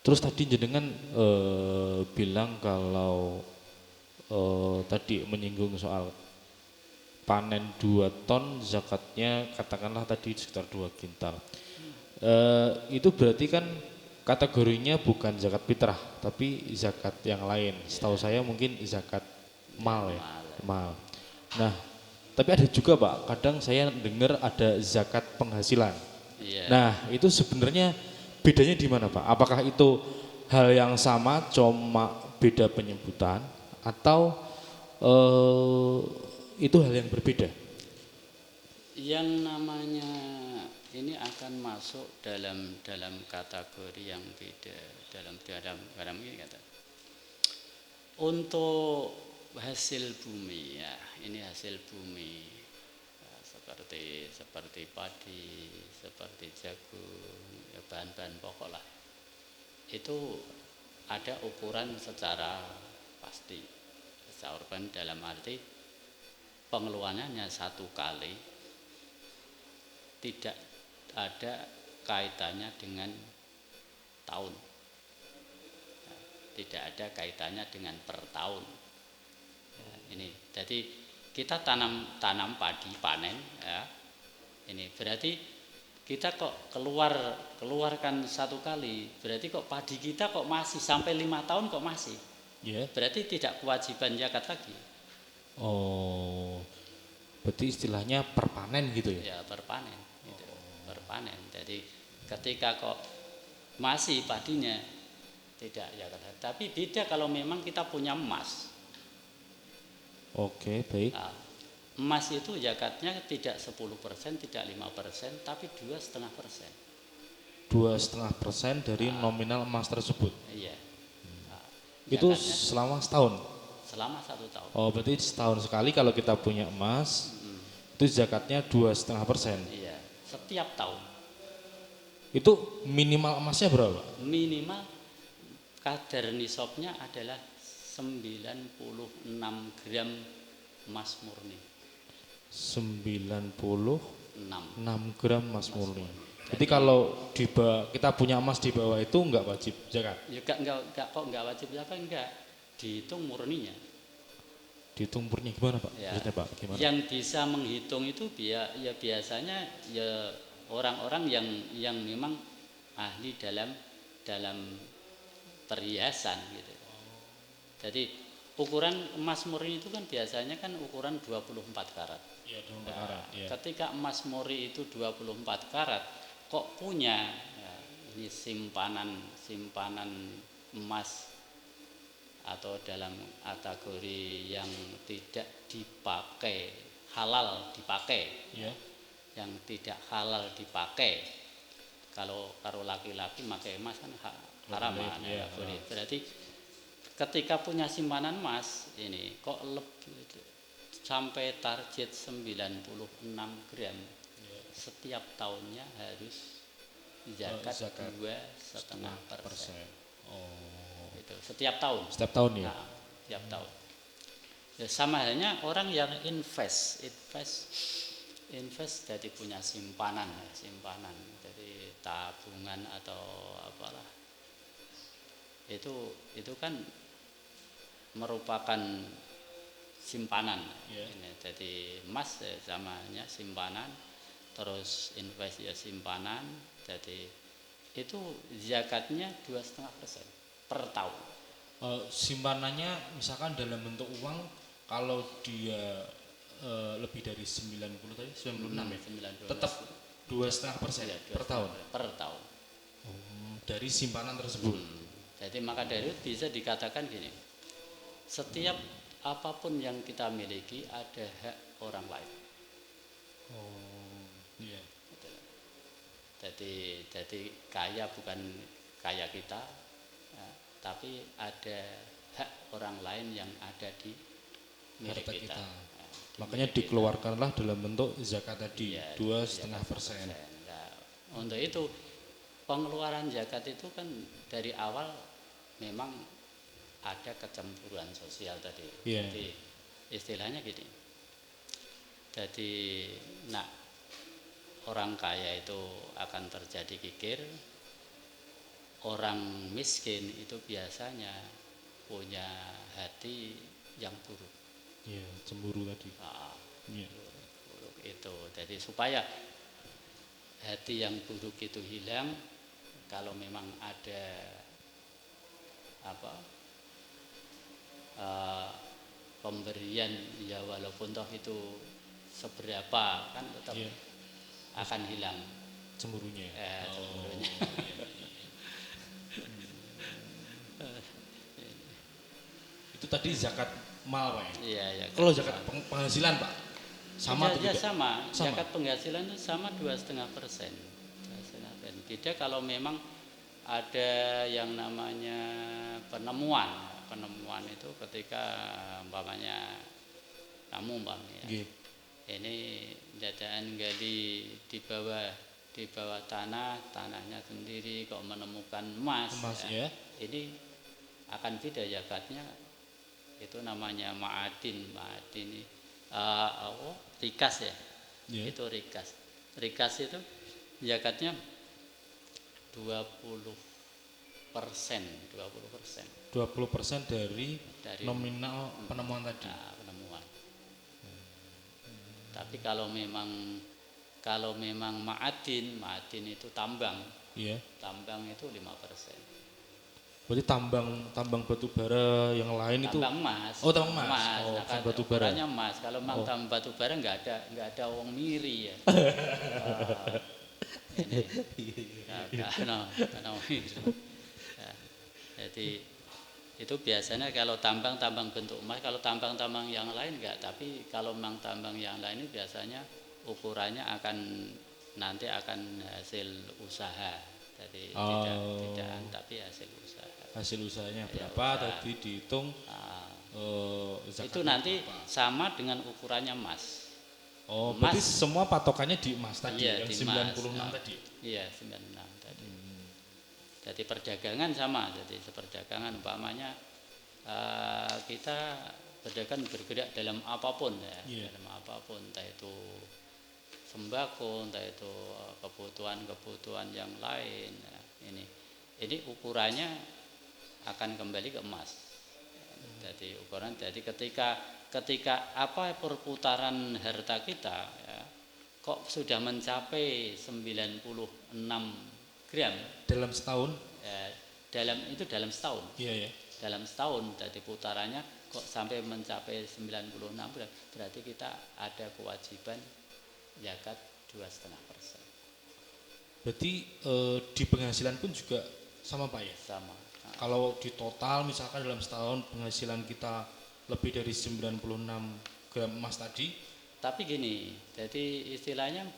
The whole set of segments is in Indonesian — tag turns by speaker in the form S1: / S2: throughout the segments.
S1: Terus tadi jenengan bilang kalau tadi menyinggung soal panen 2 ton zakatnya katakanlah tadi sekitar 2 kintal. Itu berarti kan kategorinya bukan zakat fitrah tapi zakat yang lain. Setahu saya mungkin zakat mal ya, mal. Nah, tapi ada juga Pak, kadang saya dengar ada zakat penghasilan.
S2: Iya.
S1: Nah, itu sebenarnya bedanya di mana Pak? Apakah itu hal yang sama, cuma beda penyebutan, atau itu hal yang berbeda?
S2: Yang namanya ini akan masuk dalam kategori yang beda dalam ini kata. Untuk hasil bumi ya, ini hasil bumi ya, seperti padi, seperti jagung, ya, bahan-bahan pokok lah. Itu ada ukuran secara pasti. Secara urban dalam arti pengeluarannya hanya 1 kali, tidak ada kaitannya dengan tahun, tidak ada kaitannya dengan per tahun. Ya, ini jadi kita tanam padi panen ya, ini berarti kita kok keluarkan 1 kali, berarti kok padi kita kok masih sampai 5 tahun kok masih, berarti tidak kewajiban zakat lagi.
S1: Oh, berarti istilahnya per panen gitu ya?
S2: Ya per panen, gitu. Per panen. Jadi ketika kok masih padinya tidak zakat, tapi beda kalau memang kita punya emas.
S1: Oke, baik.
S2: Nah, emas itu zakatnya tidak 10%, tidak 5%, tapi 2,5%.
S1: 2,5% dari nominal emas tersebut.
S2: Iya. Nah,
S1: Itu selama setahun?
S2: Selama 1 tahun.
S1: Oh, berarti setahun sekali kalau kita punya emas, itu zakatnya 2,5%.
S2: Iya, setiap tahun.
S1: Itu minimal emasnya berapa?
S2: Minimal kadar nisabnya adalah 96 gram emas murni.
S1: 96 gram emas murni. Jadi
S2: Jadi
S1: kalau kita punya emas di bawah itu enggak wajib zakat?
S2: ya enggak wajib zakat, enggak. Dihitung murninya.
S1: Dihitung murni gimana Pak?
S2: Ya,
S1: Maksudnya Pak, gimana?
S2: yang bisa menghitung itu ya biasanya ya orang-orang yang memang ahli dalam perhiasan gitu. Jadi ukuran emas murni itu kan biasanya kan ukuran 24 karat.
S1: Iya, 24
S2: Nah,
S1: karat. Ya.
S2: ketika emas murni itu 24 karat, kok punya ya, ini simpanan emas atau dalam kategori yang tidak dipakai, halal dipakai,
S1: Ya.
S2: yang tidak halal dipakai. Kalau laki-laki pakai emas kan haram kan,
S1: ya,
S2: boleh. Berarti ketika punya simpanan emas ini kok lebih sampai target 96 gram setiap tahunnya harus zakat 2,5%.
S1: Oh.
S2: Itu setiap tahun.
S1: Setiap tahun ya?
S2: Nah, setiap tahun. Ya, sama halnya orang yang invest jadi punya simpanan, jadi tabungan atau apalah. Itu kan merupakan simpanan. Ini, jadi emas samanya simpanan, terus invest ya simpanan. Jadi itu zakatnya 2,5% per tahun.
S1: Simpanannya misalkan dalam bentuk uang, kalau dia lebih dari 90 tadi 96 ya,
S2: 90.
S1: tetap 2,5%
S2: Ya,
S1: per tahun.
S2: Per tahun.
S1: Dari simpanan tersebut.
S2: Jadi maka dari itu bisa dikatakan gini, setiap apapun yang kita miliki ada hak orang lain.
S1: Oh, iya.
S2: Jadi kaya bukan kaya kita, ya, tapi ada hak orang lain yang ada di milik
S1: Harta
S2: kita.
S1: kita.
S2: Ya,
S1: Makanya dikeluarkanlah dalam bentuk zakat tadi,
S2: ya,
S1: 2,5%.
S2: Nah, untuk itu pengeluaran zakat itu kan dari awal memang ada kecemburuan sosial tadi.
S1: Yeah.
S2: Jadi istilahnya gini. Jadi orang kaya itu akan terjadi kikir, orang miskin itu biasanya punya hati yang buruk.
S1: Iya, cemburu tadi.
S2: Nah,
S1: Iya.
S2: buruk itu. Jadi supaya hati yang buruk itu hilang, kalau memang ada apa pemberian ya walaupun toh itu seberapa kan tetap
S1: Iya.
S2: akan hilang
S1: Cemburunya.
S2: cemburunya.
S1: Itu tadi zakat mal, Pak.
S2: Iya ya.
S1: Kalau zakat penghasilan, Pak, sama atau
S2: ya,
S1: tidak?
S2: sama.
S1: Sama.
S2: Zakat penghasilan itu sama 2,5%. Beda kalau memang ada yang namanya penemuan. Penemuan itu ketika umpamanya kamu
S1: Nggih.
S2: ini dadaan gali di bawah tanahnya sendiri kok menemukan emas
S1: Ya.
S2: ini akan beda zakatnya, itu namanya ma'adin rikas ya.
S1: Yeah.
S2: Itu rikas itu zakatnya 20%.
S1: 20% dari nominal penemuan tadi.
S2: Penemuan. Tapi kalau memang ma'adin itu tambang.
S1: Iya.
S2: Tambang itu 5%.
S1: Berarti tambang batu bara yang lain itu
S2: tambang emas.
S1: Oh, tambang emas.
S2: Nah,
S1: kan batu bara.
S2: Emas. Kalau memang tambang batu bara enggak ada wong miri ya. Jadi itu biasanya kalau tambang bentuk emas, kalau tambang yang lain enggak, tapi kalau memang tambang yang lain itu biasanya ukurannya nanti akan hasil usaha. Jadi tidak tapi hasil usaha.
S1: Hasil usahanya berapa tadi dihitung
S2: itu nanti berapa? Sama dengan ukurannya emas.
S1: Oh, berarti semua patokannya di emas tadi
S2: iya,
S1: yang 96 tadi.
S2: Iya, 96 tadi. Jadi perdagangan sama, jadi seperdagangan umpamanya kita bergerak dalam apapun ya, dalam apapun, entah itu sembako, entah itu kebutuhan yang lain. Ya, ini ukurannya akan kembali ke emas. Jadi ukuran, jadi ketika apa perputaran harta kita ya, kok sudah mencapai 96 gram
S1: dalam setahun?
S2: Dalam setahun.
S1: Iya ya.
S2: Dalam setahun, jadi putarannya kok sampai mencapai 96 gram, berarti kita ada kewajiban zakat 2,5%.
S1: Berarti di penghasilan pun juga sama, Pak ya?
S2: Sama.
S1: Kalau di total misalkan dalam setahun penghasilan kita lebih dari 96 gram emas tadi. Tapi
S2: gini, jadi istilahnya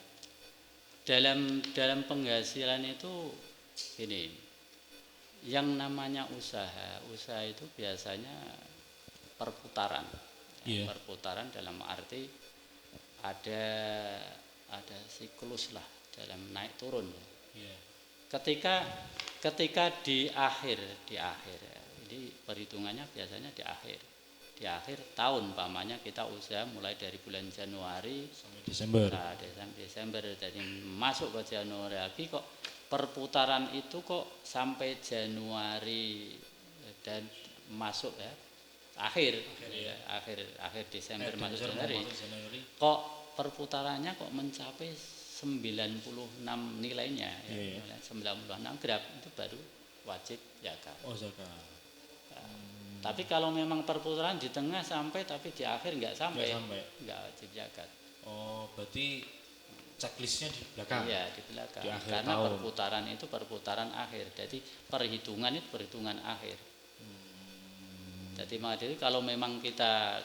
S2: dalam penghasilan itu gini, yang namanya usaha itu biasanya perputaran.
S1: Yeah.
S2: Perputaran dalam arti ada siklus lah dalam naik turun.
S1: Yeah.
S2: Ketika di akhir ini perhitungannya biasanya di akhir tahun, pamannya kita usaha mulai dari bulan Januari
S1: sampai Desember.
S2: Desember, jadi masuk ke Januari lagi, kok perputaran itu kok sampai Januari dan masuk ya akhir Desember masuk Januari, kok perputarannya kok mencapai 96 nilainya ya, 96 gram itu baru wajib zakat.
S1: Oh, zakat.
S2: Tapi kalau memang perputaran di tengah sampai tapi di akhir nggak wajib zakat.
S1: Oh, berarti checklistnya di belakang.
S2: Iya, di belakang.
S1: Di akhir
S2: karena
S1: tahun.
S2: perputaran itu perputaran akhir. Jadi perhitungan itu perhitungan akhir. Jadi kalau memang kita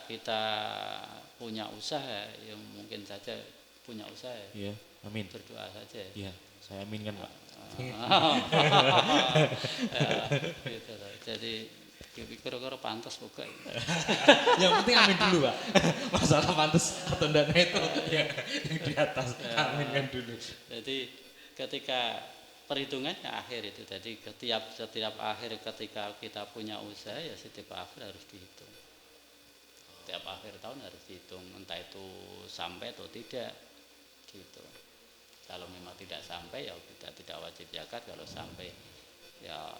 S2: punya usaha, yang mungkin saja punya usaha.
S1: Iya, amin.
S2: Berdoa saja.
S1: Iya, saya aminkan, Pak.
S2: Gitu. Jadi kira-kira pantas buka.
S1: Yang penting amin dulu, Pak. Masalah pantas atau enggak itu yang di atas. Aminkan dulu.
S2: Jadi ketika perhitungannya akhir itu, jadi setiap akhir ketika kita punya usaha ya setiap akhir harus dihitung. Setiap akhir tahun harus dihitung, entah itu sampai atau tidak gitu. Kalau memang tidak sampai ya kita tidak wajib zakat, kalau sampai ya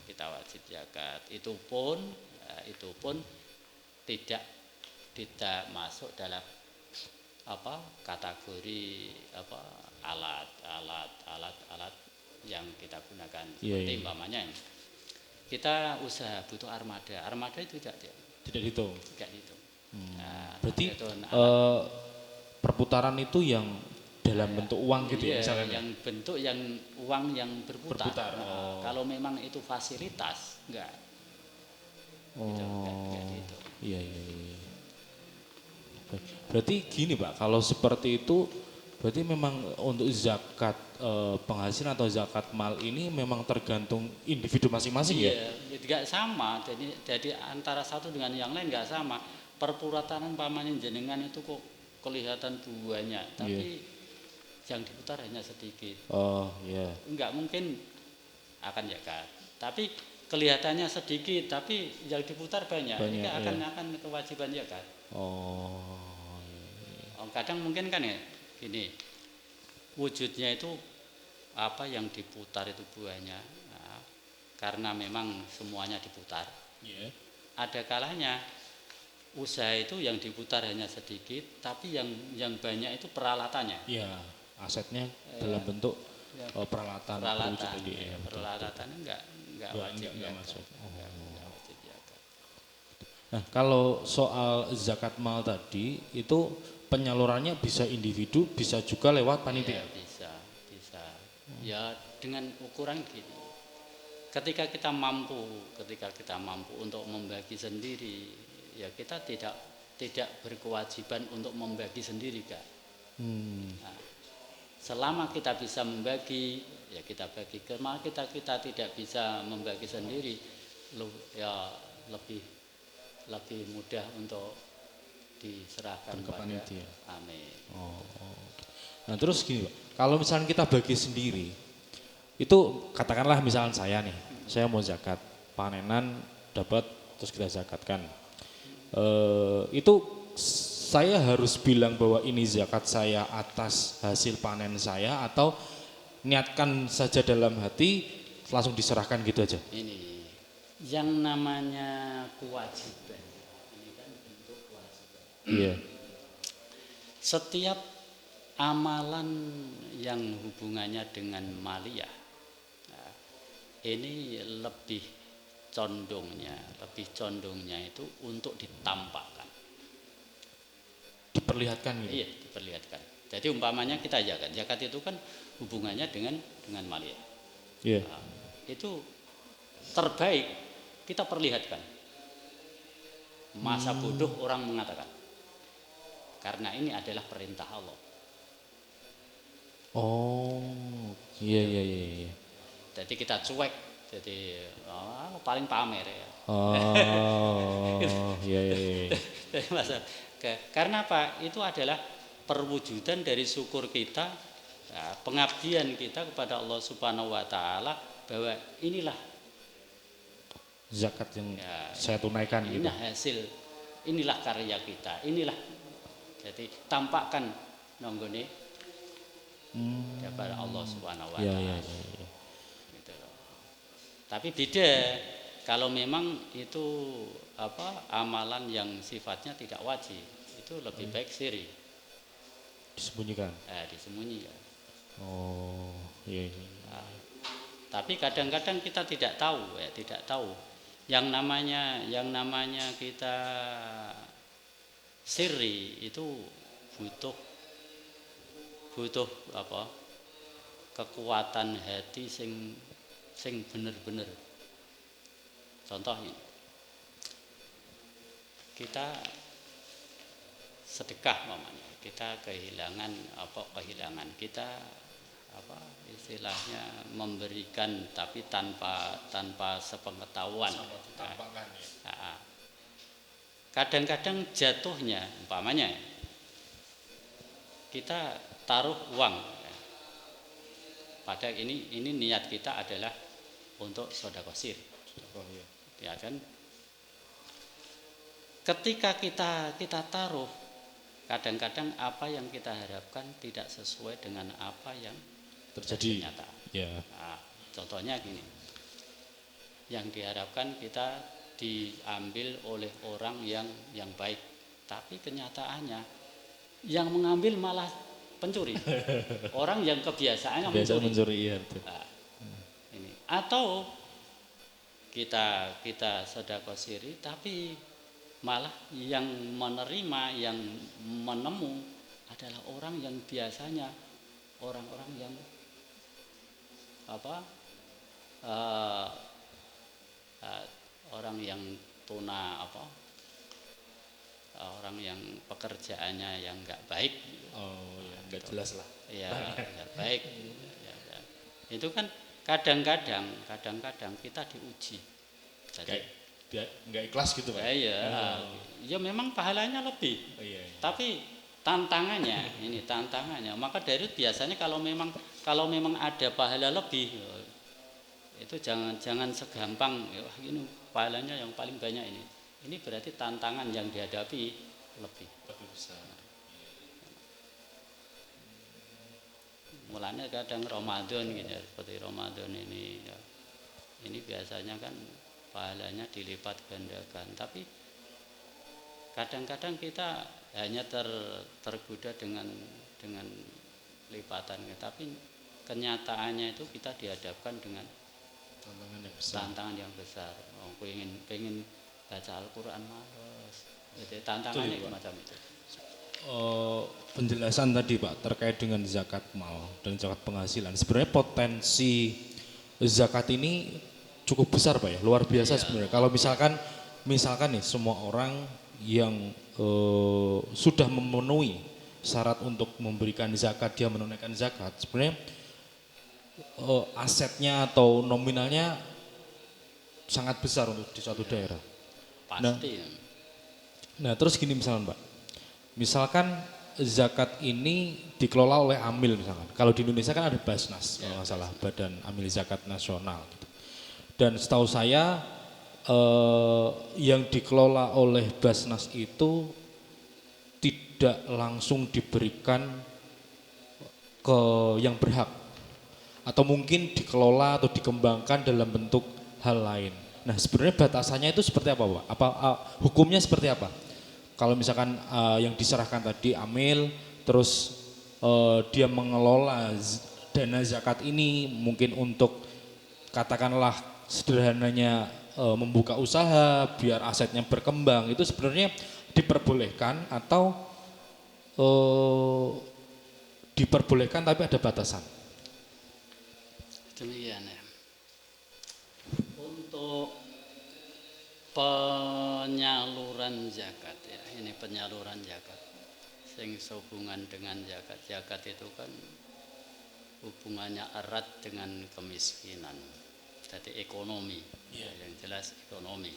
S2: kita wajib zakat. Itu pun tidak tidak masuk dalam kategori alat yang kita gunakan. Seperti umpamanya kita usaha butuh armada itu tidak
S1: dihitung. Berarti perputaran itu yang dalam bentuk uang gitu ya misalnya?
S2: Yang bentuk yang uang yang berputar. Kalau memang itu fasilitas enggak. Enggak gitu.
S1: Iya. Berarti gini Pak, kalau seperti itu berarti memang untuk zakat penghasilan atau zakat mal ini memang tergantung individu masing-masing ya?
S2: Iya, tidak sama. Jadi antara satu dengan yang lain enggak sama. Perputaran pamannya jenengan itu kok kelihatan buahnya, tapi yang diputar hanya sedikit. Enggak mungkin akan zakat. Tapi kelihatannya sedikit, tapi yang diputar banyak. Ini akan kewajiban zakat. Kadang mungkin kan ya gini, wujudnya itu apa yang diputar itu buahnya. Nah, karena memang semuanya diputar. Ada kalanya usaha itu yang diputar hanya sedikit, tapi yang banyak itu peralatannya.
S1: Asetnya dalam bentuk peralatan.
S2: Peralatan enggak wajib
S1: masuk. Nah, kalau soal zakat mal tadi itu penyalurannya bisa individu, bisa juga lewat panitia.
S2: Bisa. Ya dengan ukuran gini. Ketika kita mampu untuk membagi sendiri, ya kita tidak berkewajiban untuk membagi sendiri, Kak. Nah, selama kita bisa membagi, ya kita bagi. Kalau kita tidak bisa membagi sendiri, ya lebih mudah untuk diserahkan
S1: ke panitia.
S2: Amin.
S1: Nah terus gini Pak, kalau misalnya kita bagi sendiri, itu katakanlah misalnya saya nih, saya mau zakat, panenan dapat terus kita zakatkan. Itu saya harus bilang bahwa ini zakat saya atas hasil panen saya atau niatkan saja dalam hati langsung diserahkan gitu aja?
S2: Ini yang namanya kewajiban. Ini kan bentuk kewajiban. Setiap amalan yang hubungannya dengan maliyah, nah, ini lebih condongnya itu untuk ditampakkan.
S1: Diperlihatkan gitu.
S2: Iya, diperlihatkan. Jadi umpamanya kita zakat itu kan hubungannya dengan maliyah. Nah, itu terbaik kita perlihatkan. Masa bodoh orang mengatakan. Karena ini adalah perintah Allah.
S1: Iya.
S2: Jadi kita cuek, jadi paling pamer ya.
S1: Iya.
S2: Karena apa? Itu adalah perwujudan dari syukur kita, pengabdian kita kepada Allah Subhanahu wa taala bahwa inilah
S1: zakat yang saya tunaikan gitu.
S2: Inilah karya kita. Jadi tampakkan nonggone kepada Allah Subhanahu wa taala. Gitu. Tapi beda kalau memang itu amalan yang sifatnya tidak wajib, itu lebih baik siri.
S1: Disembunyikan.
S2: Disembunyikan.
S1: Iya.
S2: Tapi kadang-kadang kita tidak tahu. Yang namanya kita siri itu butuh kekuatan hati sing bener-bener. Contohnya kita sedekah mamanya, kita kehilangan kita istilahnya memberikan tapi tanpa sepengetahuan. Kadang-kadang jatuhnya umpamanya kita taruh uang. Padahal ini niat kita adalah untuk sedekah sir. Ya kan? Ketika kita taruh kadang-kadang apa yang kita harapkan tidak sesuai dengan apa yang
S1: Terjadi.
S2: nyata.
S1: Ya.
S2: Nah, contohnya gini, yang diharapkan kita diambil oleh orang yang baik, tapi kenyataannya yang mengambil malah pencuri, orang yang kebiasaannya
S1: Biasa
S2: mencuri.
S1: mencuri, iya betul.
S2: Nah, ini atau kita sedekah siri, tapi malah yang menerima, yang menemu adalah orang yang biasanya orang-orang yang apa eh, orang yang tuna orang yang pekerjaannya yang nggak baik.
S1: Oh ya, nggak jelas lah.
S2: Ya nggak baik. Ya. Itu kan kadang-kadang kita diuji. Jadi
S1: Dia nggak ikhlas gitu Pak.
S2: ya memang pahalanya lebih.
S1: Oh, iya.
S2: Tapi tantangannya. Maka dari itu biasanya kalau memang ada pahala lebih, itu jangan segampang ini pahalanya yang paling banyak ini. Ini berarti tantangan yang dihadapi lebih
S1: besar.
S2: Mulanya kadang Ramadan gitu ya, seperti Ramadan ini ya. Ini biasanya kan pahalanya dilipat gandakan, tapi kadang-kadang kita hanya tergoda dengan lipatan, tapi kenyataannya itu kita dihadapkan dengan tantangan yang besar. Pengen baca Al-Quran males, jadi tantangannya macam itu.
S1: Penjelasan tadi Pak terkait dengan zakat mal dan zakat penghasilan, sebenarnya potensi zakat ini cukup besar Pak ya, luar biasa sebenarnya. Kalau misalkan nih semua orang yang sudah memenuhi syarat untuk memberikan zakat, dia menunaikan zakat, sebenarnya asetnya atau nominalnya sangat besar untuk di suatu daerah.
S2: Pasti.
S1: Nah terus gini misalkan Pak, misalkan zakat ini dikelola oleh Amil misalkan. Kalau di Indonesia kan ada Basnas kalau nggak salah, Badan Amil Zakat Nasional. Gitu. Dan setahu saya yang dikelola oleh Basnas itu tidak langsung diberikan ke yang berhak, atau mungkin dikelola atau dikembangkan dalam bentuk hal lain. Nah sebenarnya batasannya itu seperti apa Pak? Hukumnya seperti apa? Kalau misalkan yang diserahkan tadi Amil, terus dia mengelola dana zakat ini mungkin untuk katakanlah sederhananya membuka usaha biar asetnya berkembang, itu sebenarnya diperbolehkan atau diperbolehkan tapi ada batasan?
S2: Demikian ya. Untuk penyaluran zakat ya, ini penyaluran zakat sing sehubungan dengan zakat itu kan hubungannya erat dengan kemiskinan, jadi ekonomi, yang jelas ekonomi.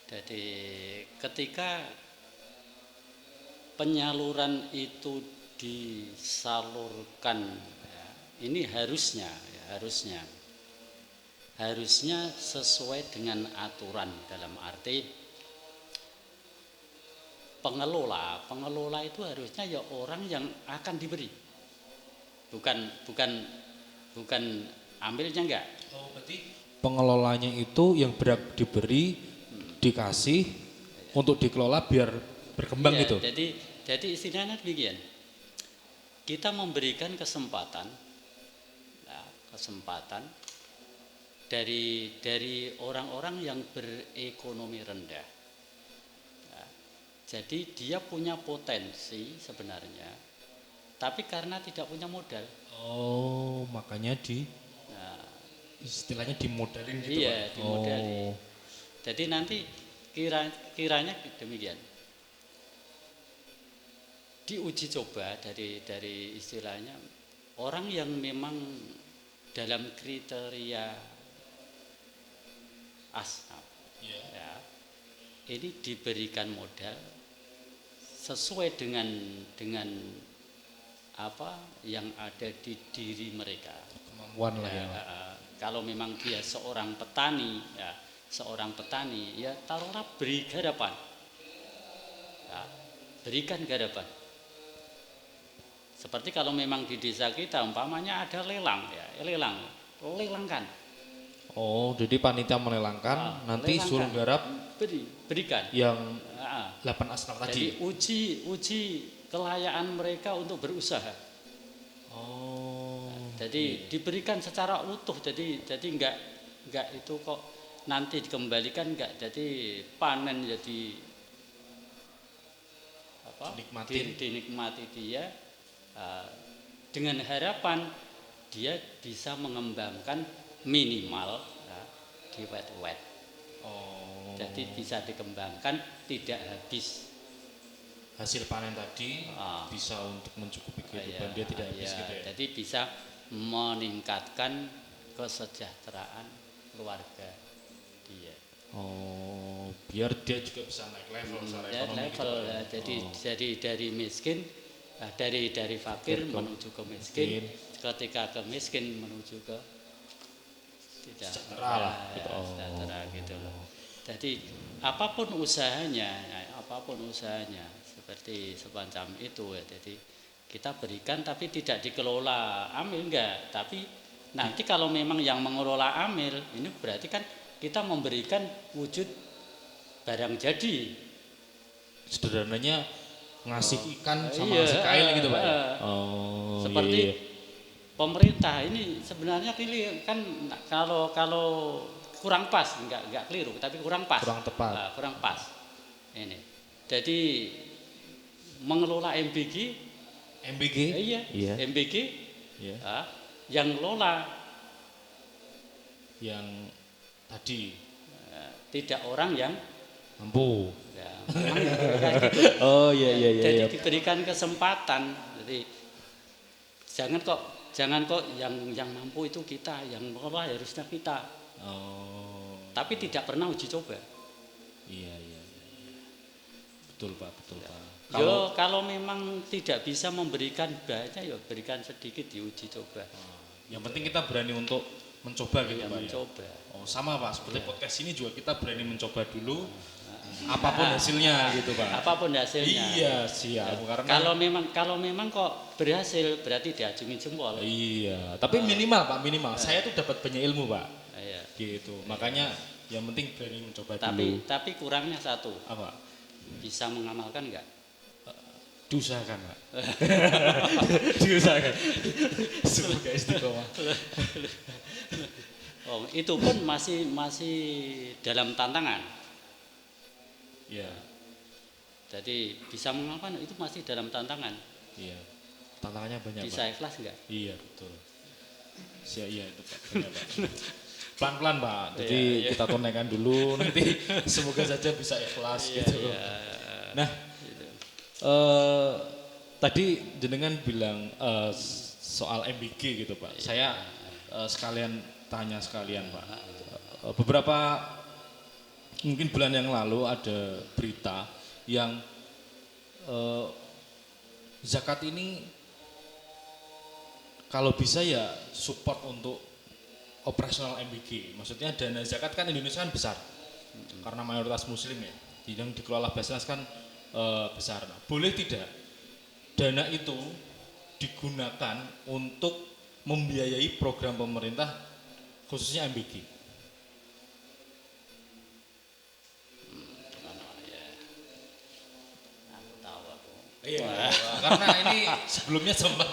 S2: Jadi ketika penyaluran itu disalurkan ya, ini harusnya sesuai dengan aturan, dalam arti pengelola itu harusnya ya orang yang akan diberi, bukan ambilnya enggak.
S1: Oh, berarti pengelolanya itu yang berhak diberi, dikasih untuk dikelola biar berkembang gitu.
S2: Jadi istilahnya demikian. Kita memberikan kesempatan dari orang-orang yang berekonomi rendah. Jadi dia punya potensi sebenarnya, tapi karena tidak punya modal.
S1: Oh, makanya istilahnya dimodalin gitu.
S2: Iya, dimodalin. Jadi nanti kiranya demikian. Diuji coba dari istilahnya orang yang memang dalam kriteria asnaf, ya, ini diberikan modal sesuai dengan apa yang ada di diri mereka,
S1: kemampuan lah ya.
S2: Kalau memang dia seorang petani ya taruhlah beri garapan, ya, berikan garapan. Seperti kalau memang di desa kita umpamanya ada lelang ya, lelangkan.
S1: Oh, jadi panitia melelangkan, nanti
S2: Lelangkan.
S1: suruh garap
S2: berikan.
S1: yang
S2: Ah,
S1: 8 asnaf
S2: jadi
S1: tadi.
S2: uji kelayakan mereka untuk berusaha.
S1: Oh.
S2: Jadi diberikan secara utuh. Jadi enggak itu kok nanti dikembalikan enggak. Jadi panen jadi apa? Dinikmati dia dengan harapan dia bisa mengembangkan minimal ya, di wet.
S1: Oh.
S2: Jadi bisa dikembangkan tidak habis.
S1: Hasil panen tadi bisa untuk mencukupi kehidupan dia tidak habis gitu ya.
S2: Jadi bisa meningkatkan kesejahteraan keluarga dia.
S1: Oh, biar dia juga bisa naik level secara ekonomi gitu.
S2: Jadi dari miskin dari fakir menuju ke miskin, ketika ke miskin menuju ke tidak sejahtera gitu loh. Jadi apapun usahanya seperti semacam itu ya. Jadi kita berikan tapi tidak dikelola amil enggak, tapi nanti kalau memang yang mengelola amil ini berarti kan kita memberikan wujud barang jadi.
S1: Sederhananya ngasih ikan sama ngasih kail gitu Pak ya?
S2: Seperti pemerintah ini sebenarnya kan kalau kurang pas, enggak keliru tapi kurang pas.
S1: Kurang tepat.
S2: Kurang pas. Ini. Jadi mengelola MBG. Iya. MBG. Iya. Yang lola
S1: yang tadi
S2: tidak orang yang
S1: mampu.
S2: Ya, gitu.
S1: Oh iya.
S2: Jadi diberikan kesempatan. Jadi jangan kok yang mampu itu kita, yang mengelola harusnya kita.
S1: Oh.
S2: Tapi tidak pernah uji coba.
S1: Iya. Betul Pak.
S2: Kalau memang tidak bisa memberikan banyak, ya berikan sedikit diuji coba.
S1: Yang penting kita berani untuk mencoba gitu Pak.
S2: Mencoba.
S1: Ya? Oh sama Pak, seperti podcast ini juga kita berani mencoba dulu. Apapun hasilnya gitu Pak.
S2: Apapun hasilnya.
S1: Iya siap. Karena
S2: kalau memang kok berhasil berarti diacungi jempol.
S1: Iya. Tapi minimal Pak, saya tuh dapat banyak ilmu Pak.
S2: Iya.
S1: Gitu. Makanya yang penting berani mencoba dulu.
S2: Tapi kurangnya satu.
S1: Apa?
S2: Bisa mengamalkan enggak?
S1: Diusahakan Pak. Diusahakan. Semoga istiqomah.
S2: Oh, itu pun masih dalam tantangan.
S1: Iya.
S2: Jadi bisa mengamalkan itu masih dalam tantangan.
S1: Iya. Tantangannya banyak
S2: bisa
S1: Pak.
S2: Ikhlas enggak?
S1: Iya betul. Iya itu Pak. Banyak, Pak. Pelan-pelan Pak. Jadi kita tunaikan dulu nanti semoga saja bisa ikhlas gitu. Nah, tadi jenengan bilang soal MBG gitu Pak. Saya sekalian tanya Pak. Beberapa mungkin bulan yang lalu ada berita yang zakat ini kalau bisa ya support untuk operasional MBG. Maksudnya dana zakat kan Indonesia kan besar karena mayoritas muslim ya. Yang dikelola Basnas kan besar. Nah, boleh tidak dana itu digunakan untuk membiayai program pemerintah khususnya MBG? Iya, karena ini sebelumnya sempat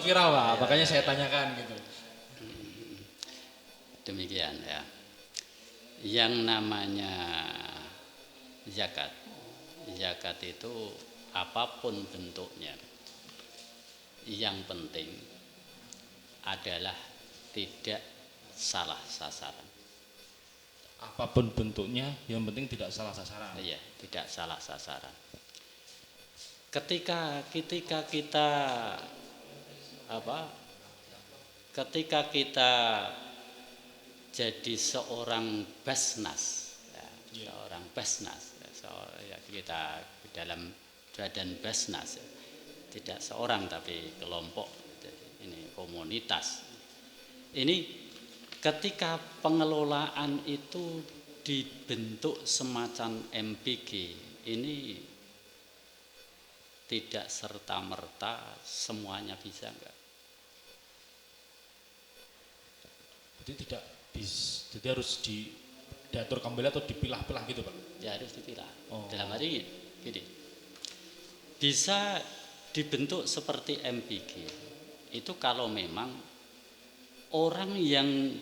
S1: viral Pak, makanya saya tanyakan gitu.
S2: Demikian ya. Yang namanya zakat itu apapun bentuknya, yang penting adalah tidak salah sasaran.
S1: Apapun bentuknya, yang penting tidak salah sasaran.
S2: Iya, tidak salah sasaran. Ketika kita jadi seorang Basnas, seorang Basnas, kita dalam badan Basnas, tidak seorang tapi kelompok, ini komunitas. Ini ketika pengelolaan itu dibentuk semacam MBG, ini tidak serta-merta semuanya bisa, enggak.
S1: Jadi harus diatur kembali atau dipilah-pilah gitu Pak?
S2: Ya harus dipilah.
S1: Oh.
S2: Dalam arti gini, bisa dibentuk seperti MPG itu kalau memang orang yang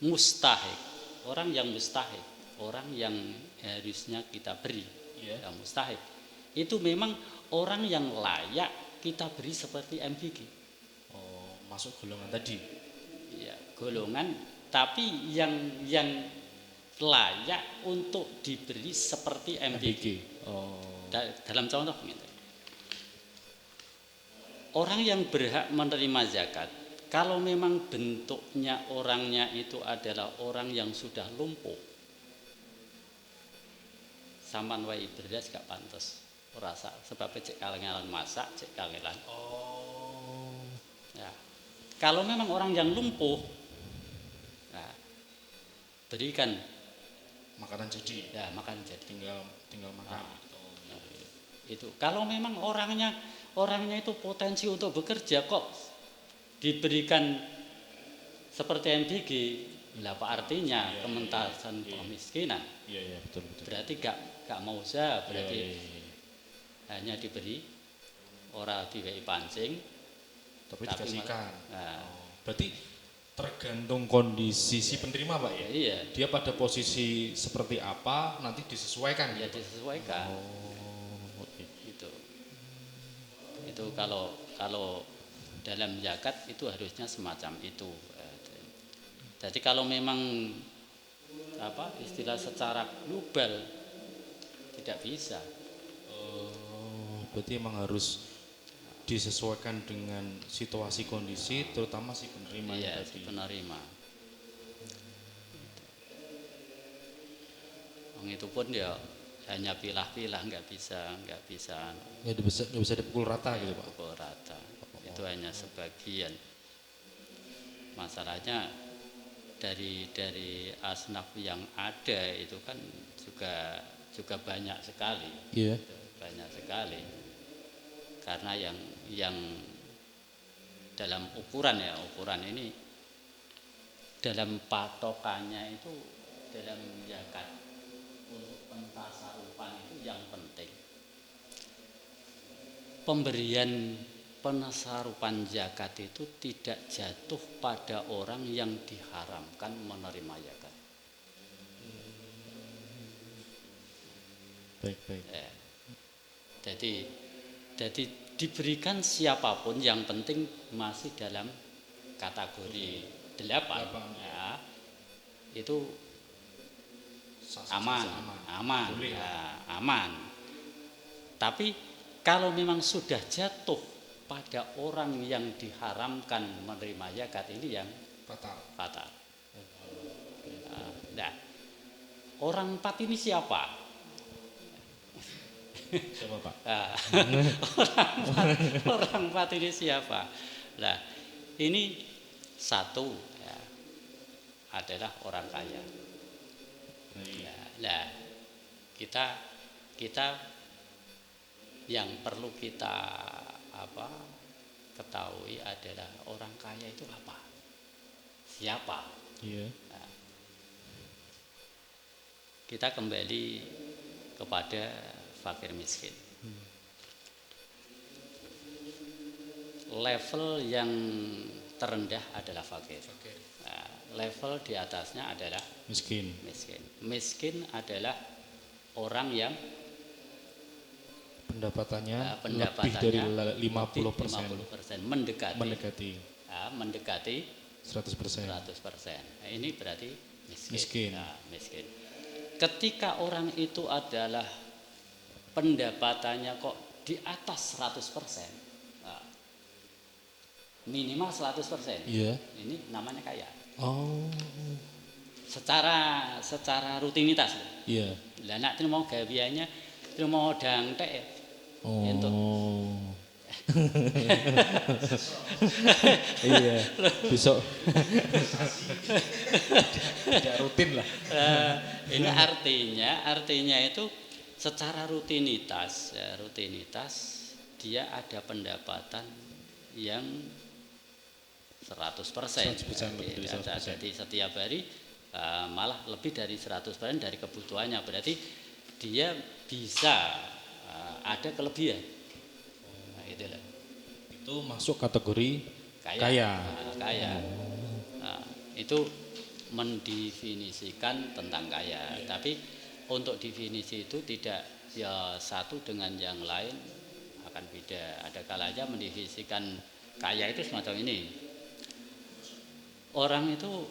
S2: mustahik, orang yang harusnya kita beri, yang mustahik, itu memang orang yang layak kita beri seperti MPG.
S1: Oh, masuk golongan tadi.
S2: Ya, golongan, tapi yang layak untuk diberi seperti MPG.
S1: Oh.
S2: Dalam contoh gitu. Orang yang berhak menerima zakat, kalau memang bentuknya orangnya itu adalah orang yang sudah lumpuh, sampan wae beras gak pantes. Rasa sebab cek kalengan masak, cek kalengan.
S1: Oh.
S2: Ya. Kalau memang orang yang lumpuh, nah, berikan
S1: makanan jadi.
S2: Ya, makan jadi.
S1: Tinggal makan.
S2: Itu. Kalau memang orangnya itu potensi untuk bekerja kok diberikan seperti MPG, apa artinya kementasan kemiskinan?
S1: Iya, betul.
S2: Berarti gak mau usaha, berarti hanya diberi ora diwehi pancing
S1: tapi dikasihkan.
S2: Nah,
S1: berarti tergantung kondisi si penerima Pak ya?
S2: Iya.
S1: Dia pada posisi seperti apa nanti disesuaikan.
S2: Ya gitu, disesuaikan.
S1: Okay.
S2: Itu kalau dalam zakat itu harusnya semacam itu. Jadi kalau memang istilah secara global tidak bisa.
S1: Berarti emang harus disesuaikan dengan situasi kondisi, terutama si penerima.
S2: Iya, si penerima. Itu pun ya hanya pilah-pilah, nggak bisa.
S1: Nggak bisa dipukul rata gitu Pak.
S2: Pukul rata. Itu hanya sebagian. Masalahnya dari asnaf yang ada itu kan juga banyak sekali.
S1: Iya.
S2: Banyak sekali. Karena yang dalam ukuran ini dalam patokannya itu dalam zakat untuk pentasarufan itu yang penting pemberian pentasarufan zakat itu tidak jatuh pada orang yang diharamkan menerima zakat.
S1: Baik.
S2: Jadi diberikan siapapun yang penting masih dalam kategori 8. Ya, itu aman. Ya, aman. Tapi kalau memang sudah jatuh pada orang yang diharamkan menerima zakat ini yang fatal. Nah, orang empat ini siapa?
S1: Siapa Pak?
S2: Orang empat ini siapa? Nah, ini satu ya, adalah orang kaya. Nah, kita yang perlu kita ketahui adalah orang kaya itu apa? Siapa?
S1: Iya.
S2: Nah, kita kembali kepada fakir miskin. Level yang terendah adalah fakir. Nah, level di atasnya adalah miskin. Miskin adalah orang yang
S1: pendapatannya lebih dari 50%.
S2: Mendekati 100%. Nah, ini berarti miskin. Nah, miskin. Ketika orang itu adalah pendapatannya kok di atas 100%, nah, minimal 100%.
S1: Iya.
S2: Ini namanya kaya.
S1: Oh.
S2: Secara rutinitas. Iya. Lah nek mau gaweannya mau dangtek.
S1: Oh. Iya. Besok. Tidak rutin lah.
S2: Ini artinya itu secara rutinitas dia ada pendapatan yang 100%.
S1: 100% lebih dari 100%.
S2: Jadi setiap hari malah lebih dari 100% dari kebutuhannya. Berarti dia bisa ada kelebihan. Nah, itulah.
S1: Itu masuk kategori kaya.
S2: Kaya. Nah, itu mendefinisikan tentang kaya. Tapi untuk definisi itu tidak ya satu dengan yang lain akan beda. Ada kalanya mendefinisikan kaya itu semacam ini. Orang itu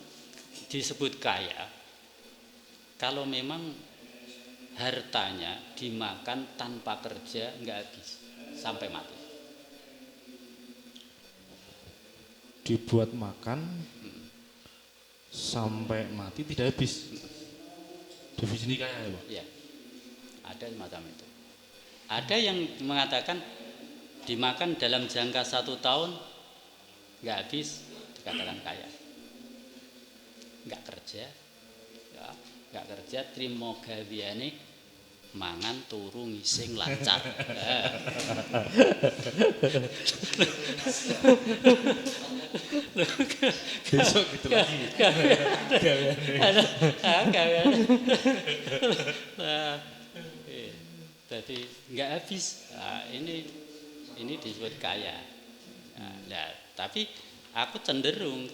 S2: disebut kaya kalau memang hartanya dimakan tanpa kerja nggak habis sampai mati.
S1: Dibuat makan sampai mati tidak habis. Definisi kaya ya, Pak?
S2: Ya, ada semacam itu. Ada yang mengatakan dimakan dalam jangka 1 tahun nggak habis dikatakan kaya. Nggak kerja, ya, nggak kerja, trimo gawiane mangan turu ngising lancar.
S1: Besok gitu lagi.
S2: Jadi nggak habis. Nah, ini disebut kaya. Nah, tapi aku cenderung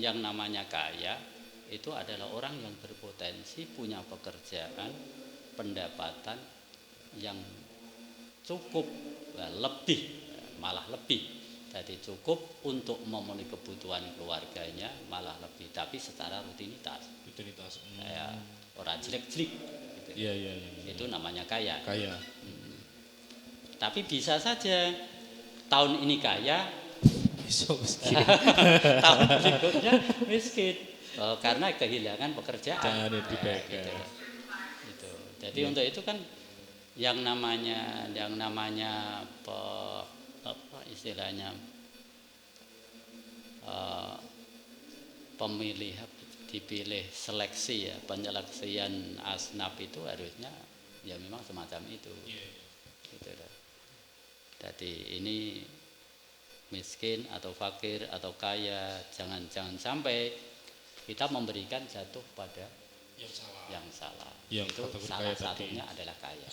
S2: yang namanya kaya itu adalah orang yang berpotensi punya pekerjaan, pendapatan yang cukup, malah lebih. Jadi cukup untuk memenuhi kebutuhan keluarganya, malah lebih. Tapi secara rutinitas. Ya, orang jelek-jelek. Gitu.
S1: Iya.
S2: Itu namanya kaya.
S1: Kaya.
S2: Tapi bisa saja tahun ini kaya,
S1: Besok miskin.
S2: tahun berikutnya miskin. Karena kehilangan pekerjaan.
S1: Dan di
S2: Gitu. Jadi untuk itu kan yang namanya apa istilahnya dipilih seleksi ya, penyeleksian asnaf itu harusnya ya memang semacam itu. Gitu. Jadi ini miskin atau fakir atau kaya, jangan sampai kita memberikan jatuh pada yang salah.
S1: Yang
S2: itu salah satunya tadi adalah kaya.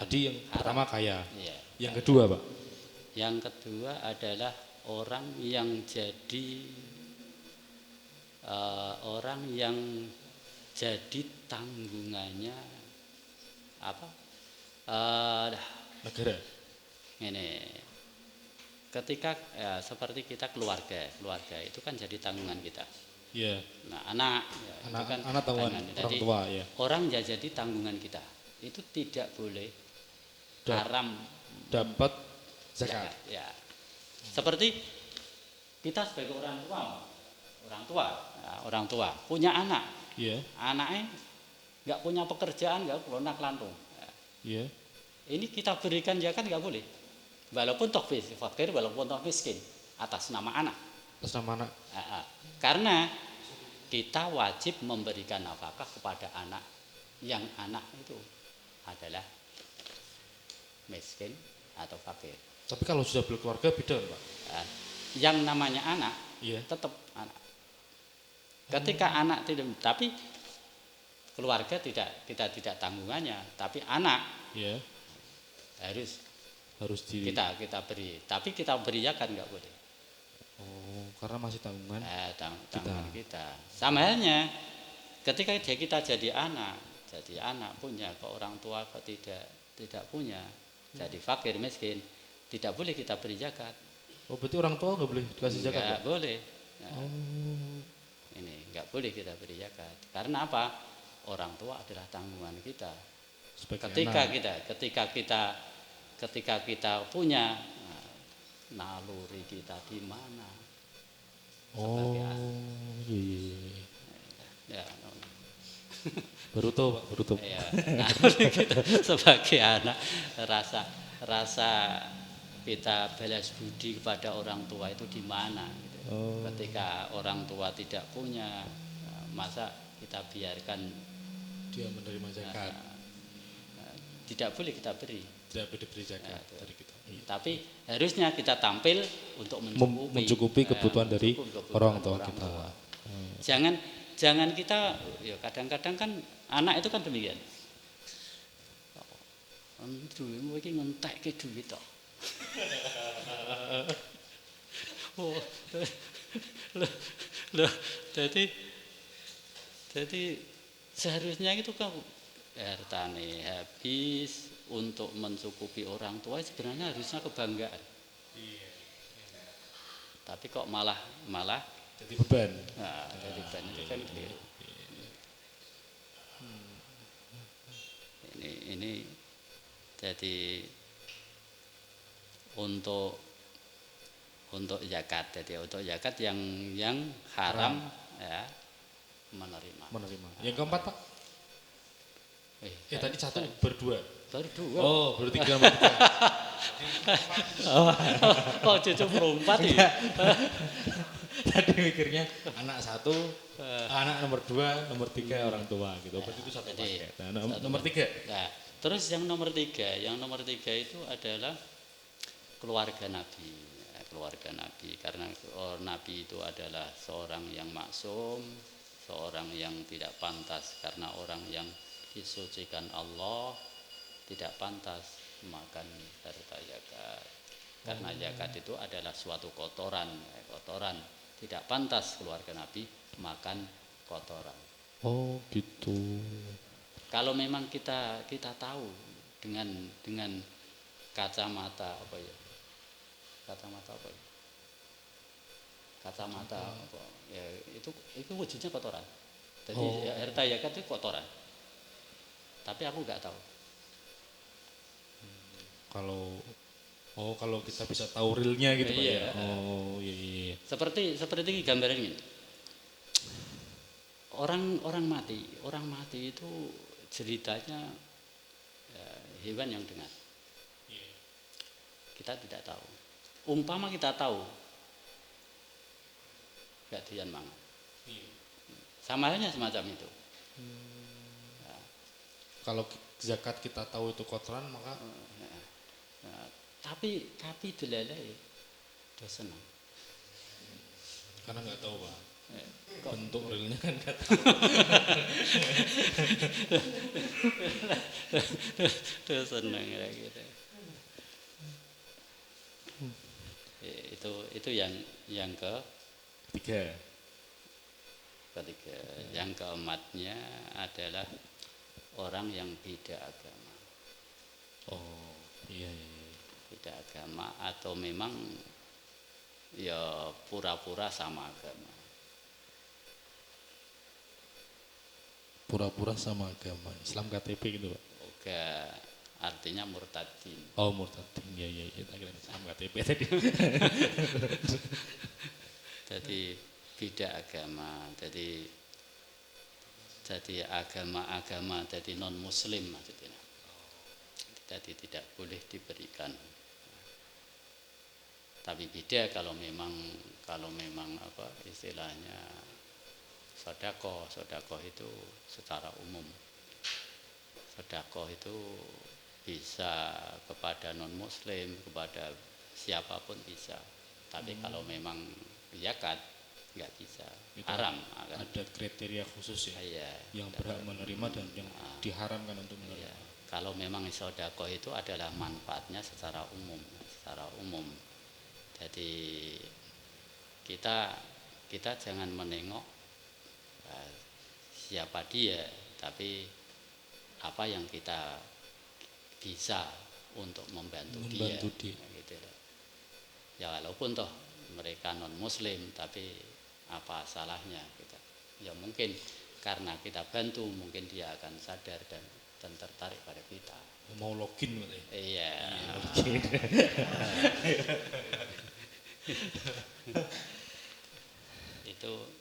S1: Tadi yang pertama kaya.
S2: Iya.
S1: Yang kedua, Pak?
S2: Yang kedua adalah orang yang jadi tanggungannya apa?
S1: Negara.
S2: Ini ketika seperti kita keluarga itu kan jadi tanggungan kita.
S1: Iya.
S2: Nah, anak
S1: kan tanggungan orang tua ya.
S2: Orang jadi tanggungan kita. Itu tidak boleh haram
S1: dapat zakat.
S2: Ya. Seperti kita sebagai orang tua punya anak.
S1: Iya.
S2: Anaknya nggak punya pekerjaan, nggak lunak lantung.
S1: Iya.
S2: Ini kita berikan zakat nggak boleh. Walaupun toh fakir, walaupun toh miskin, atas nama anak. Karena kita wajib memberikan nafkah kepada anak yang anak itu adalah miskin atau fakir.
S1: Tapi kalau sudah berkeluarga beda, Pak.
S2: Yang namanya anak, tetap anak. Ketika anak tidak, tapi keluarga kita tidak tanggungannya, tapi anak harus kita beri. Tapi kita beri zakat nggak boleh.
S1: Oh, karena masih tanggungan.
S2: Tanggungan kita. Sama halnya ketika kita jadi anak punya ke orang tua kok tidak punya, jadi fakir miskin, tidak boleh kita beri zakat.
S1: Oh, berarti orang tua nggak boleh dikasih zakat?
S2: Nggak boleh. Ini nggak boleh kita beri zakat. Karena apa? Orang tua adalah tanggungan kita. Ketika kita punya naluri kita di mana?
S1: Iya.
S2: Ya,
S1: baru tahu, Pak, baru tahu.
S2: Ya, naluri kita sebagai anak, rasa kita balas budi kepada orang tua itu di mana? Gitu. Ketika orang tua tidak punya, masa kita biarkan
S1: dia menerima zakat?
S2: Tidak boleh kita beri.
S1: Tidak boleh diberi zakat dari kita.
S2: Tapi harusnya kita tampil untuk
S1: mencukupi kebutuhan dari orang tua kita.
S2: Jangan kita, ya kadang-kadang kan anak itu kan demikian. Duitmu iki ngentekke duit to. Oh. Loh, jadi seharusnya itu kan hartane habis untuk mencukupi orang tua, sebenarnya harusnya kebanggaan. Tapi kok malah
S1: Jadi beban.
S2: nah, jadi beban itu kan keliru. Ini jadi untuk zakat, jadi untuk zakat yang haram ya menerima.
S1: Yang keempat Pak? Tadi satu berdua.
S2: Baru dua.
S1: Oh, baru tiga.
S2: Oh, cucu perempat ya.
S1: Tadi mikirnya anak satu, anak nomor dua, nomor tiga orang tua gitu. Berarti itu satu paket. Nah, nomor tiga.
S2: Nah, terus yang nomor tiga itu adalah keluarga Nabi. Keluarga Nabi, karena Nabi itu adalah seorang yang maksum, seorang yang tidak pantas, karena orang yang disucikan Allah tidak pantas makan harta zakat. Karena zakat itu adalah suatu kotoran, tidak pantas keluarga Nabi makan kotoran.
S1: Oh, gitu.
S2: Kalau memang kita tahu dengan kacamata apa ya? Kacamata apa? Ya itu wujudnya kotoran. Jadi harta zakat itu kotoran. Tapi aku nggak tahu.
S1: Kalau kita bisa tahu realnya gitu Pak
S2: Iya.
S1: ya. Oh iya.
S2: Seperti gambaran ini. Orang mati itu ceritanya hewan yang dengar. Kita tidak tahu. Umpama kita tahu, gak dian mangan. Sama halnya semacam itu.
S1: Kalau zakat kita tahu itu kotoran maka
S2: tapi dilalai udah senang.
S1: Karena nggak tahu Pak. Bentuk realnya kan nggak tahu.
S2: Udah senang kayak gitu. Itu yang
S1: ketiga.
S2: Yang keempatnya adalah orang yang beda agama.
S1: Oh iya.
S2: Beda agama atau memang ya pura-pura sama agama.
S1: Pura-pura sama agama. Islam KTP gitu Pak.
S2: Oke, artinya murtadin.
S1: Oh murtadin. Iya. Islam KTP tadi.
S2: Jadi beda agama. Jadi agama jadi non muslim maksudnya. Jadi tidak boleh diberikan. Tapi beda kalau memang apa istilahnya sedekah itu secara umum. Sedekah itu bisa kepada non muslim, kepada siapapun bisa. Tapi kalau memang zakat nggak bisa, haram.
S1: Ada kriteria khusus ya, yang berhak menerima dan yang diharamkan untuk menerima.
S2: Kalau memang sedekah itu adalah manfaatnya secara umum. Jadi kita jangan menengok siapa dia, tapi apa yang kita bisa untuk membantu dia. Gitu. Ya walaupun toh mereka non muslim, tapi apa salahnya kita? Ya mungkin karena kita bantu, mungkin dia akan sadar dan tertarik pada kita.
S1: Mau login gitu ya?
S2: Iya.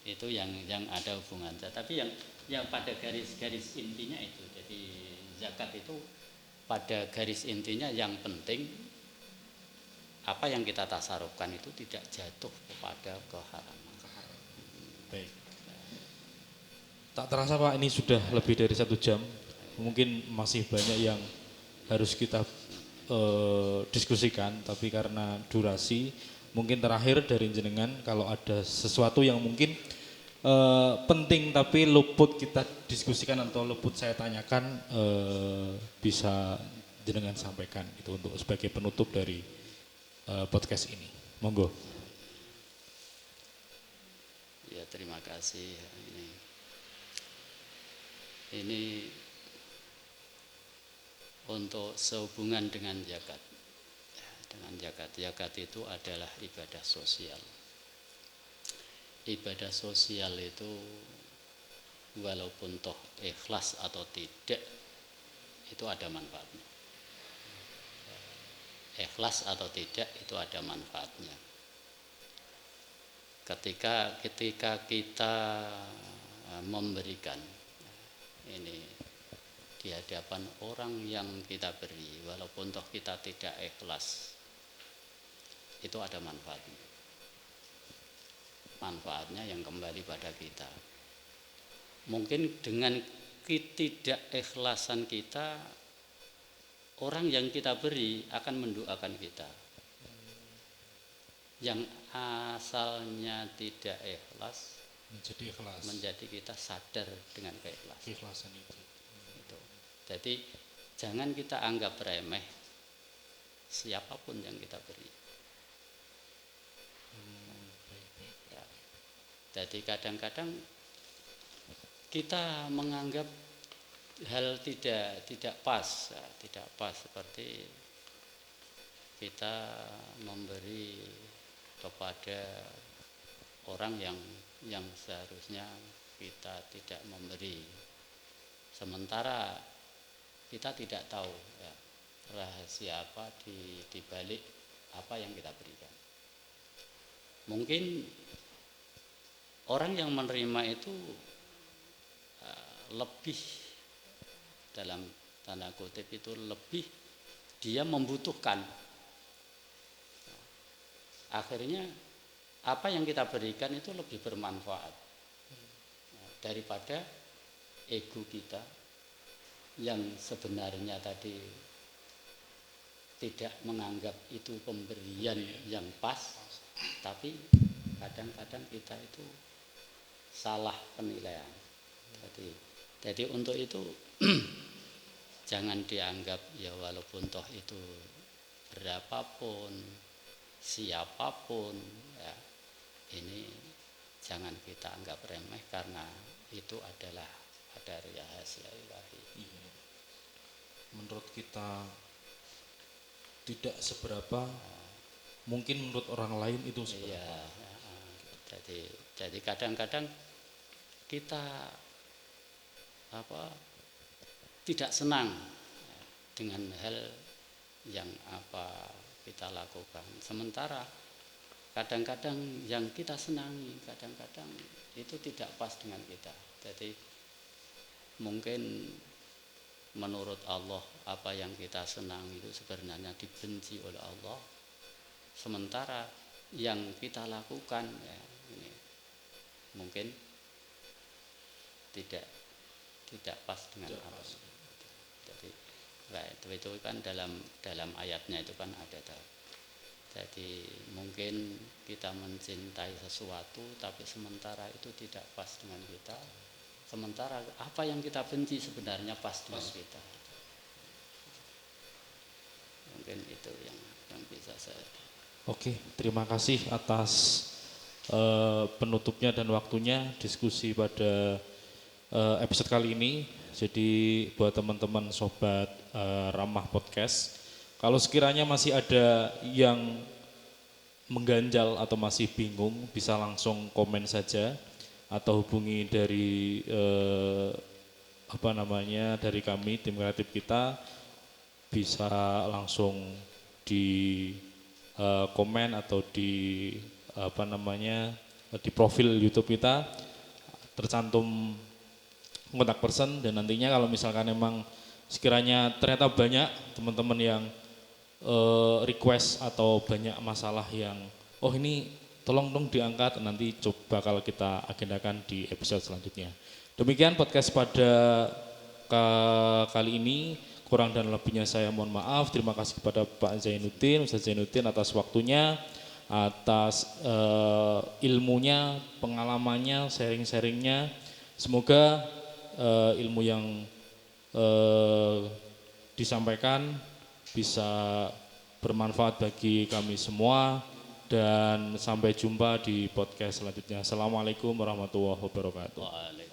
S2: itu yang ada hubungan. Tapi yang pada garis intinya itu, jadi zakat itu pada garis intinya yang penting apa yang kita tasarufkan itu tidak jatuh kepada keharaman.
S1: Baik. Tak terasa Pak, ini sudah lebih dari 1 jam. Mungkin masih banyak yang harus kita diskusikan, tapi karena durasi mungkin terakhir dari jenengan kalau ada sesuatu yang mungkin penting tapi luput kita diskusikan atau luput saya tanyakan, bisa jenengan sampaikan itu untuk sebagai penutup dari podcast ini. Monggo.
S2: Ya, terima kasih. Ini untuk sehubungan dengan zakat. Ya, dengan zakat. Zakat itu adalah ibadah sosial. Ibadah sosial itu walaupun toh ikhlas atau tidak, itu ada manfaatnya. Ikhlas atau tidak itu ada manfaatnya. Ketika kita memberikan ini di hadapan orang yang kita beri, walaupun toh kita tidak ikhlas, itu ada manfaatnya. Manfaatnya yang kembali pada kita. Mungkin dengan ketidakikhlasan kita, orang yang kita beri akan mendoakan kita. Yang asalnya tidak ikhlas
S1: Menjadi ikhlas.
S2: menjadi kita sadar dengan keikhlasan.
S1: Keikhlasan itu.
S2: Jadi jangan kita anggap remeh siapapun yang kita beri. Ya. Jadi kadang-kadang kita menganggap hal tidak pas, ya, tidak pas seperti kita memberi kepada orang yang seharusnya kita tidak memberi. Sementara kita tidak tahu ya, rahasia apa di balik apa yang kita berikan. Mungkin orang yang menerima itu lebih, dalam tanda kutip itu lebih, dia membutuhkan. Akhirnya apa yang kita berikan itu lebih bermanfaat daripada ego kita yang sebenarnya tadi tidak menganggap itu pemberian yang pas, tapi kadang-kadang kita itu salah penilaian. Jadi untuk itu jangan dianggap ya walaupun toh itu berapapun, siapapun, ya, ini jangan kita anggap remeh karena itu adalah ada rahasia ilahi.
S1: Menurut kita tidak seberapa, mungkin menurut orang lain itu seberapa.
S2: Iya, jadi kadang-kadang kita tidak senang dengan hal yang kita lakukan. Sementara kadang-kadang yang kita senangi, kadang-kadang itu tidak pas dengan kita. Jadi mungkin menurut Allah apa yang kita senangi itu sebenarnya dibenci oleh Allah. Sementara yang kita lakukan ya ini mungkin tidak pas dengan Allah. Jadi itu kan dalam ayatnya itu kan ada. Jadi mungkin kita mencintai sesuatu tapi sementara itu tidak pas dengan kita. Sementara apa yang kita benci sebenarnya pas dengan kita. Mungkin itu yang bisa saya.
S1: Oke, terima kasih atas penutupnya dan waktunya diskusi pada episode kali ini. Jadi buat teman-teman sobat Ramah Podcast, kalau sekiranya masih ada yang mengganjal atau masih bingung, bisa langsung komen saja atau hubungi dari dari kami tim kreatif kita, bisa langsung di komen atau di di profil YouTube kita tercantum kontak person, dan nantinya kalau misalkan memang sekiranya ternyata banyak teman-teman yang request atau banyak masalah yang ini tolong dong diangkat, nanti bakal kita agendakan di episode selanjutnya. Demikian podcast pada kali ini. Kurang dan lebihnya saya mohon maaf. Terima kasih kepada Pak Zainuddin, Ustaz Zainuddin atas waktunya, atas ilmunya, pengalamannya, sharing-sharingnya. Semoga ilmu yang disampaikan bisa bermanfaat bagi kami semua, dan sampai jumpa di podcast selanjutnya. Assalamualaikum warahmatullahi wabarakatuh.